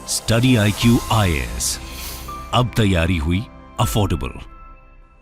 Study IQ IAS, अब तैयारी हुई अफोर्डेबल।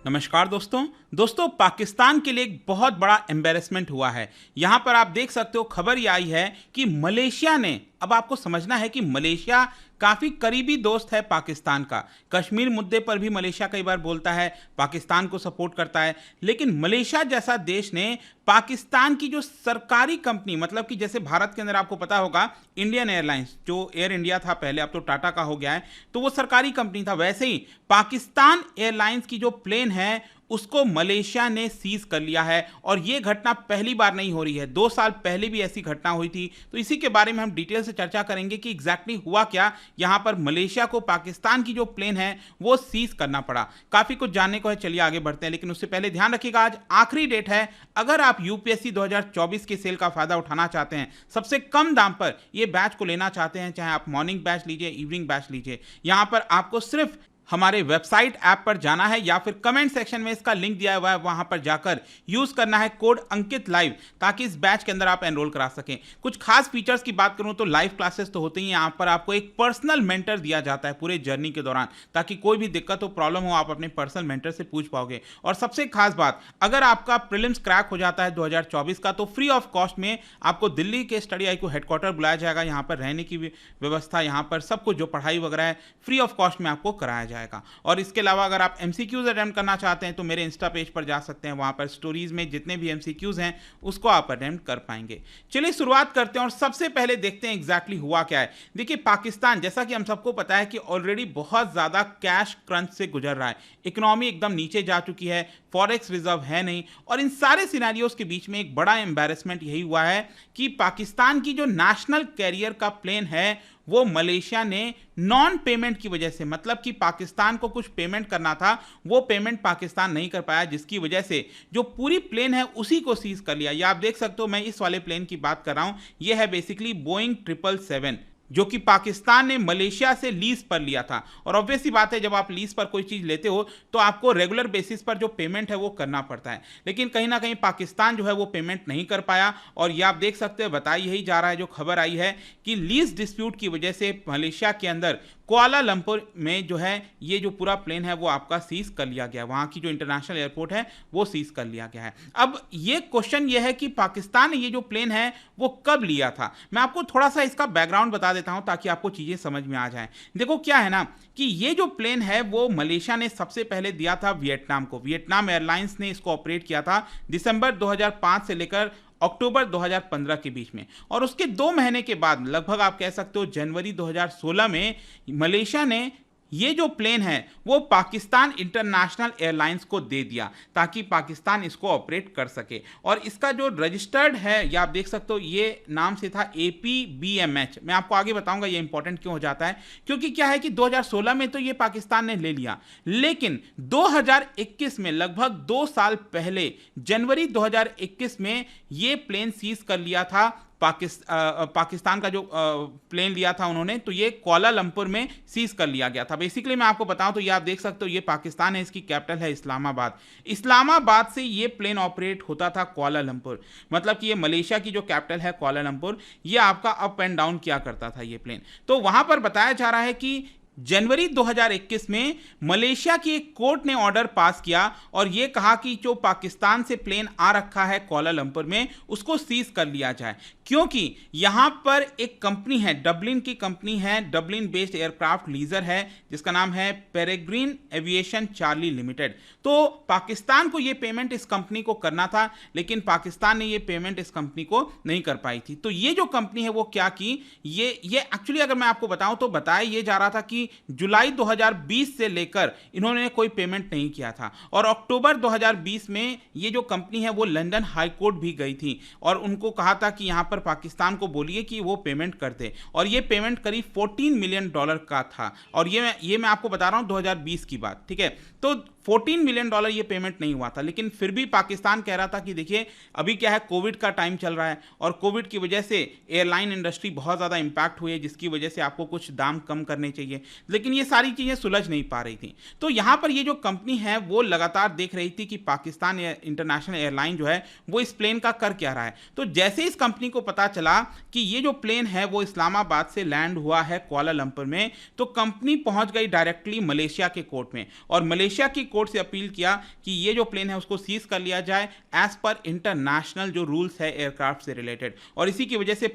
नमस्कार दोस्तों, पाकिस्तान के लिए एक बहुत बड़ा एम्बैरेसमेंट हुआ है। यहां पर आप देख सकते हो, खबर ये आई है कि मलेशिया ने, अब आपको समझना है कि मलेशिया काफी करीबी दोस्त है पाकिस्तान का। कश्मीर मुद्दे पर भी मलेशिया कई बार बोलता है, पाकिस्तान को सपोर्ट करता है, लेकिन मलेशिया जैसा देश ने पाकिस्तान की जो सरकारी कंपनी, मतलब कि जैसे भारत के अंदर आपको पता होगा इंडियन एयरलाइंस, जो एयर इंडिया था पहले, अब तो टाटा का हो गया है, तो वो सरकारी कंपनी था, वैसे ही पाकिस्तान एयरलाइंस की जो प्लेन है उसको मलेशिया ने सीज कर लिया है। और यह घटना पहली बार नहीं हो रही है, 2 साल पहले भी ऐसी घटना हुई थी। तो इसी के बारे में हम डिटेल से चर्चा करेंगे कि एग्जैक्टली हुआ क्या, यहां पर मलेशिया को पाकिस्तान की जो प्लेन है वो सीज करना पड़ा। काफी कुछ जानने को है, चलिए आगे बढ़ते हैं। लेकिन उससे पहले ध्यान रखिएगा, आज आखिरी डेट है। अगर आप यूपीएससी 2024 के सेल का फायदा उठाना चाहते हैं, सबसे कम दाम पर यह बैच को लेना चाहते हैं, चाहे आप मॉर्निंग बैच लीजिए, इवनिंग बैच लीजिए, यहां पर आपको सिर्फ हमारे वेबसाइट ऐप पर जाना है या फिर कमेंट सेक्शन में इसका लिंक दिया हुआ है, वहां पर जाकर यूज करना है कोड अंकित लाइव, ताकि इस बैच के अंदर आप एनरोल करा सकें। कुछ खास फीचर्स की बात करूं तो लाइव क्लासेस तो होते ही हैं, यहां पर आपको एक पर्सनल मेंटर दिया जाता है पूरे जर्नी के दौरान, ताकि कोई भी दिक्कत हो, प्रॉब्लम हो, आप अपने पर्सनल मेंटर से पूछ पाओगे। और सबसे खास बात, अगर आपका प्रीलिम्स क्रैक हो जाता है 2024 का, तो फ्री ऑफ कॉस्ट में आपको दिल्ली के स्टडी IQ हेडक्वार्टर बुलाया जाएगा। यहां पर रहने की व्यवस्था, यहां पर सब कुछ जो पढ़ाई वगैरह है फ्री ऑफ कॉस्ट में आपको कराया जाएगा। और इसके अलावा अगर आप MCQs अटेम्प्ट करना चाहते हैं तो मेरे इंस्टा पेज पर जा सकते हैं, वहां पर स्टोरीज में जितने भी MCQs हैं उसको आप अटेम्प्ट कर पाएंगे। चलिए शुरुआत करते हैं और सबसे पहले देखते हैं एग्जैक्टली हुआ क्या है। देखिए, पाकिस्तान, जैसा कि हम सबको पता है कि ऑलरेडी बहुत ज्यादा कैश क्रंच से गुजर रहा है, इकोनॉमी एकदम नीचे जा चुकी है, फॉरेक्स रिजर्व है नहीं, और इन सारे सिनेरियोस के बीच में एक बड़ा एम्बैरेसमेंट यही हुआ है कि पाकिस्तान की जो नेशनल कैरियर का प्लेन है वो मलेशिया ने नॉन पेमेंट की वजह से, मतलब कि पाकिस्तान को कुछ पेमेंट करना था, वो पेमेंट पाकिस्तान नहीं कर पाया, जिसकी वजह से जो पूरी प्लेन है उसी को सीज कर लिया। ये आप देख सकते हो, मैं इस वाले प्लेन की बात कर रहा हूं, ये है बेसिकली बोइंग 777, जो कि पाकिस्तान ने मलेशिया से लीज पर लिया था। और ऑब्वियसली बात है, जब आप लीज पर कोई चीज लेते हो तो आपको रेगुलर बेसिस पर जो पेमेंट है वो करना पड़ता है, लेकिन कहीं ना कहीं पाकिस्तान जो है वो पेमेंट नहीं कर पाया। और ये आप देख सकते हो, बताया यही जा रहा है, जो खबर आई है कि लीज डिस्प्यूट की वजह से मलेशिया के अंदर कुआलालंपुर में जो है ये जो पूरा प्लेन है वो आपका सीज कर लिया गया, वहां की जो इंटरनेशनल एयरपोर्ट है वो सीज कर लिया गया है। अब ये क्वेश्चन ये है कि पाकिस्तान ने ये जो प्लेन है वो कब लिया था। मैं आपको थोड़ा सा इसका बैकग्राउंड बता देता हूं ताकि आपको चीजें समझ में आ जाएं। देखो क्या है ना, कि ये जो प्लेन है वो मलेशिया ने सबसे पहले दिया था वियतनाम को। वियतनाम एयरलाइंस ने इसको ऑपरेट किया था दिसंबर 2005 से लेकर अक्टूबर 2015 के बीच में, और उसके 2 महीने के बाद, लगभग आप कह सकते हो जनवरी 2016 में, मलेशिया ने ये जो प्लेन है वो पाकिस्तान इंटरनेशनल एयरलाइंस को दे दिया, ताकि पाकिस्तान इसको ऑपरेट कर सके। और इसका जो रजिस्टर्ड है, ये आप देख सकते हो, ये नाम से था APBMH। मैं आपको आगे बताऊंगा ये इंपॉर्टेंट क्यों हो जाता है, क्योंकि क्या है कि 2016 में तो ये पाकिस्तान ने ले लिया, लेकिन 2021 में, लगभग 2 साल पहले, जनवरी 2021 में ये प्लेन सीज कर लिया था पाकिस्तान का जो प्लेन लिया था उन्होंने, तो ये कुआलालंपुर में सीज कर लिया गया था। बेसिकली मैं आपको बताऊं तो ये आप देख सकते हो, ये पाकिस्तान है, इसकी कैपिटल है इस्लामाबाद। इस्लामाबाद से ये प्लेन ऑपरेट होता था कुआलालंपुर, मतलब कि ये मलेशिया की जो कैपिटल है कुआलालंपुर, ये आपका अप एंड डाउन किया करता था ये प्लेन। तो वहां पर बताया जा रहा है कि जनवरी 2021 में मलेशिया की एक कोर्ट ने ऑर्डर पास किया और यह कहा कि जो पाकिस्तान से प्लेन आ रखा है कुआलालंपुर में, उसको सीज कर लिया जाए, क्योंकि यहां पर एक कंपनी है, डबलिन की कंपनी है, डबलिन बेस्ड एयरक्राफ्ट लीजर है, जिसका नाम है पेरेग्रीन एविएशन चार्ली लिमिटेड। तो पाकिस्तान को यह पेमेंट इस कंपनी को करना था, लेकिन पाकिस्तान ने यह पेमेंट इस कंपनी को नहीं कर पाई थी। तो ये जो कंपनी है वो क्या की, ये एक्चुअली अगर मैं आपको बताऊं तो बताया ये जा रहा था कि जुलाई 2020 से लेकर इन्होंने कोई पेमेंट नहीं किया था, और अक्टूबर 2020 में ये जो कंपनी है वो लंदन हाई कोर्ट भी गई थी और उनको कहा था कि यहां पर पाकिस्तान को बोलिए कि वो पेमेंट कर दे, और ये पेमेंट करीब $14 मिलियन का था। और ये मैं आपको बता रहा हूं 2020 की बात, ठीक है। तो $14 मिलियन ये पेमेंट नहीं हुआ था, लेकिन फिर भी पाकिस्तान कह रहा था कि देखिए अभी क्या है, कोविड का टाइम चल रहा है और कोविड की वजह से एयरलाइन इंडस्ट्री बहुत ज़्यादा इंपैक्ट हुई है, जिसकी वजह से आपको कुछ दाम कम करने चाहिए, लेकिन ये सारी चीज़ें सुलझ नहीं पा रही थी। तो यहाँ पर ये जो कंपनी है वो लगातार देख रही थी कि पाकिस्तान इंटरनेशनल एयरलाइन जो है वो इस प्लेन का कर क्या रहा है। तो जैसे इस कंपनी को पता चला कि ये जो प्लेन है वो इस्लामाबाद से लैंड हुआ है कुआलालंपुर में, तो कंपनी पहुंच गई डायरेक्टली मलेशिया के कोर्ट में और मलेशिया की कोर्ट से अपील किया कि ये जो प्लेन है उसको सीज कर लिया जाए एज पर इंटरनेशनल जो रूल्स है एयरक्राफ्ट से रिलेटेड। और इसी की वजह से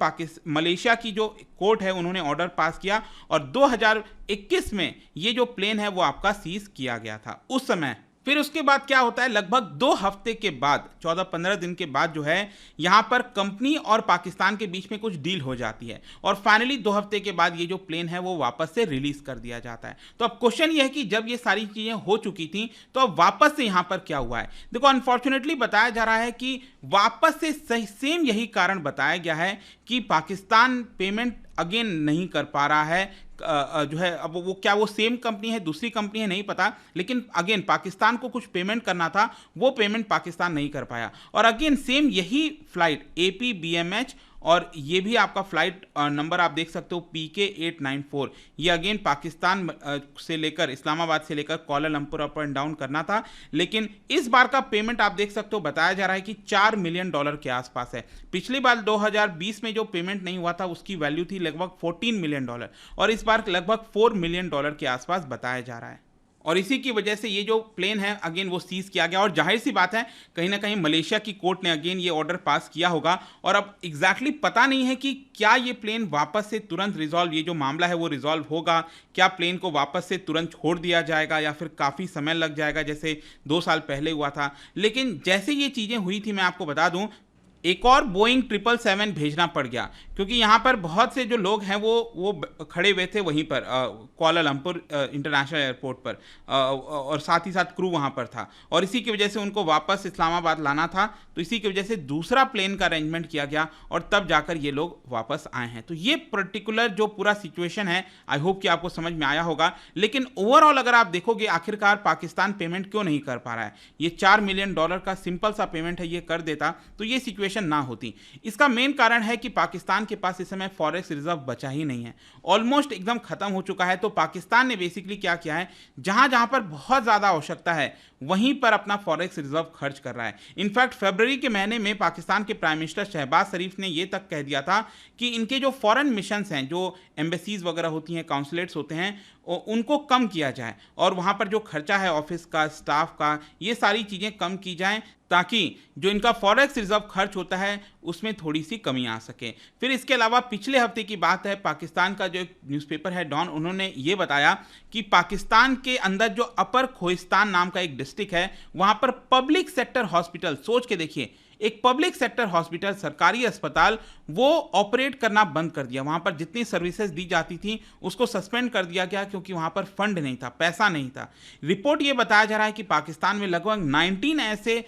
मलेशिया की जो कोर्ट है उन्होंने ऑर्डर पास किया और 2021 में ये जो प्लेन है वो आपका सीज किया गया था उस समय। फिर उसके बाद क्या होता है, लगभग 2 हफ्ते के बाद 14-15 दिन के बाद जो है यहाँ पर कंपनी और पाकिस्तान के बीच में कुछ डील हो जाती है और फाइनली 2 हफ्ते के बाद ये जो प्लेन है वो वापस से रिलीज कर दिया जाता है। तो अब क्वेश्चन ये है कि जब ये सारी चीजें हो चुकी थी तो अब वापस से यहाँ पर क्या हुआ है। देखो अनफॉर्चुनेटली बताया जा रहा है कि वापस से सेम यही कारण बताया गया है कि पाकिस्तान पेमेंट अगेन नहीं कर पा रहा है। जो है अब वो क्या वो सेम कंपनी है दूसरी कंपनी है नहीं पता, लेकिन अगेन पाकिस्तान को कुछ पेमेंट करना था, वो पेमेंट पाकिस्तान नहीं कर पाया। और अगेन सेम यही फ्लाइट APBMH और ये भी आपका फ्लाइट नंबर आप देख सकते हो PK894, ये अगेन पाकिस्तान से लेकर इस्लामाबाद से लेकर कुआलालंपुर अप एंड डाउन करना था, लेकिन इस बार का पेमेंट आप देख सकते हो बताया जा रहा है कि $4 मिलियन के आसपास है। पिछली बार 2020 में जो पेमेंट नहीं हुआ था उसकी वैल्यू थी लगभग $14 मिलियन और इस बार लगभग $4 मिलियन के आसपास बताया जा रहा है। और इसी की वजह से ये जो प्लेन है अगेन वो सीज किया गया और जाहिर सी बात है कहीं ना कहीं मलेशिया की कोर्ट ने अगेन ये ऑर्डर पास किया होगा और अब एग्जैक्टली पता नहीं है कि क्या ये प्लेन वापस से तुरंत रिजॉल्व, ये जो मामला है वो रिजॉल्व होगा, क्या प्लेन को वापस से तुरंत छोड़ दिया जाएगा या फिर काफ़ी समय लग जाएगा जैसे 2 साल पहले हुआ था। लेकिन जैसे ये चीज़ें हुई थी मैं आपको बता दूं एक और बोइंग 777 भेजना पड़ गया क्योंकि यहाँ पर बहुत से जो लोग हैं वो खड़े हुए थे वहीं पर कुआलालंपुर इंटरनेशनल एयरपोर्ट पर और साथ ही साथ क्रू वहाँ पर था और इसी की वजह से उनको वापस इस्लामाबाद लाना था। तो इसी की वजह से दूसरा प्लेन का अरेंजमेंट किया गया और तब जाकर ये लोग वापस आए हैं। तो ये पर्टिकुलर जो पूरा सिचुएशन है आई होप कि आपको समझ में आया होगा। लेकिन ओवरऑल अगर आप देखोगे आखिरकार पाकिस्तान पेमेंट क्यों नहीं कर पा रहा है, ये $4 मिलियन का सिंपल सा पेमेंट है, ये कर देता तो ये सिचुएशन ना होती। इसका मेन कारण है कि पाकिस्तान के पास इस समय फॉरेक्स रिजर्व बचा ही नहीं है, ऑलमोस्ट एकदम खत्म हो चुका है। तो पाकिस्तान ने बेसिकली क्या किया है, जहां जहां पर बहुत ज्यादा आवश्यकता है वहीं पर अपना फॉरेक्स रिजर्व खर्च कर रहा है। इनफैक्ट फरवरी के महीने में पाकिस्तान के प्राइम मिनिस्टर शहबाज शरीफ ने यह तक कह दिया था कि इनके जो फॉरेन मिशंस हैं, जो एम्बेसीज वगैरह होती हैं, काउंसलेट्स होते हैं, उनको कम किया जाए और वहाँ पर जो खर्चा है ऑफिस का, स्टाफ का, ये सारी चीज़ें कम की जाएं ताकि जो इनका फॉरेक्स रिजर्व खर्च होता है उसमें थोड़ी सी कमी आ सके। फिर इसके अलावा पिछले हफ्ते की बात है, पाकिस्तान का जो न्यूज़पेपर है डॉन, उन्होंने ये बताया कि पाकिस्तान के अंदर जो अपर खोहिस्तान नाम का एक डिस्ट्रिक्ट है वहाँ पर पब्लिक सेक्टर हॉस्पिटल, सोच के देखिए, एक पब्लिक सेक्टर हॉस्पिटल, सरकारी अस्पताल, वो ऑपरेट करना बंद कर दिया। वहाँ पर जितनी सर्विसेज दी जाती थी उसको सस्पेंड कर दिया गया क्योंकि वहाँ पर फंड नहीं था, पैसा नहीं था। रिपोर्ट ये बताया जा रहा है कि पाकिस्तान में लगभग 19 ऐसे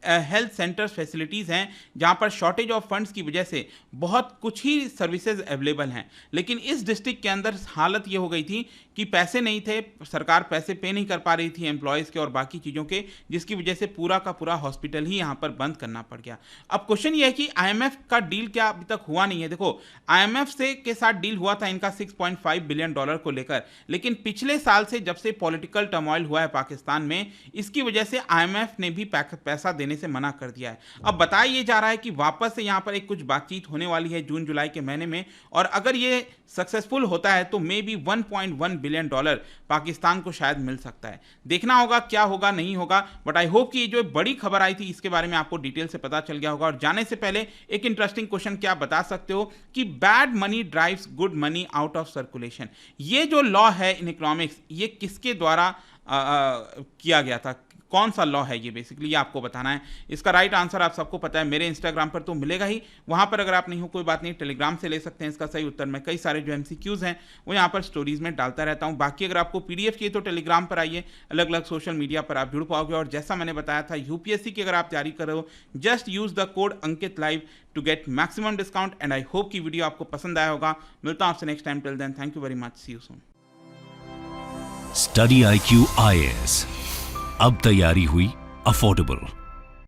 हेल्थ सेंटर्स फैसिलिटीज़ हैं जहाँ पर शॉर्टेज ऑफ फंड्स की वजह से बहुत कुछ ही सर्विसेज अवेलेबल हैं। लेकिन इस डिस्ट्रिक्ट के अंदर हालत ये हो गई थी कि पैसे नहीं थे, सरकार पैसे पे नहीं कर पा रही थी एम्प्लॉयज़ के और बाकी चीज़ों के, जिसकी वजह से पूरा का पूरा हॉस्पिटल ही यहाँ पर बंद करना पड़ गया। अब क्वेश्चन ये है कि IMF का डील क्या अभी तक हुआ नहीं है। देखो IMF से के साथ डील हुआ था इनका $6.5 बिलियन को लेकर, लेकिन पिछले साल से जब से पॉलिटिकल टर्मोइल हुआ है पाकिस्तान में, इसकी वजह से IMF ने भी पैसा देने से मना कर दिया है। अब बताया ये जा रहा है कि वापस से यहाँ पर एक कुछ बातचीत होने वाली है जून जुलाई के महीने में, और अगर ये सक्सेसफुल होता है तो मे बी $1.1 बिलियन पाकिस्तान को शायद मिल सकता है। देखना होगा क्या होगा नहीं होगा, बट आई होप कि ये जो बड़ी खबर आई थी इसके बारे में आपको डिटेल से पता चल गया होगा। और जाने से पहले एक इंटरेस्टिंग क्वेश्चन, क्या आप बता सकते हो कि bad money drives good money out of circulation, ये जो लॉ है इन इकोनॉमिक्स, ये किसके द्वारा किया गया था, कौन सा लॉ है ये, बेसिकली ये आपको बताना है। इसका राइट आंसर आप सबको पता है, मेरे इंस्टाग्राम पर तो मिलेगा ही, वहाँ पर अगर आप नहीं हो कोई बात नहीं, टेलीग्राम से ले सकते हैं इसका सही उत्तर। मैं कई सारे जो MCQs हैं वो यहाँ पर स्टोरीज में डालता रहता हूँ। बाकी अगर आपको PDF चाहिए तो टेलीग्राम पर आइए, अलग अलग सोशल मीडिया पर आप जुड़ पाओगे। और जैसा मैंने बताया था, UPSC की अगर आप तैयारी कर रहे हो, just use the code Ankit live to get maximum discount. And I hope की वीडियो आपको पसंद आया होगा। मिलता हूँ आपसे next time, till then thank you very much, see you soon. Study IQ IAS, अब तैयारी हुई अफोर्डेबल।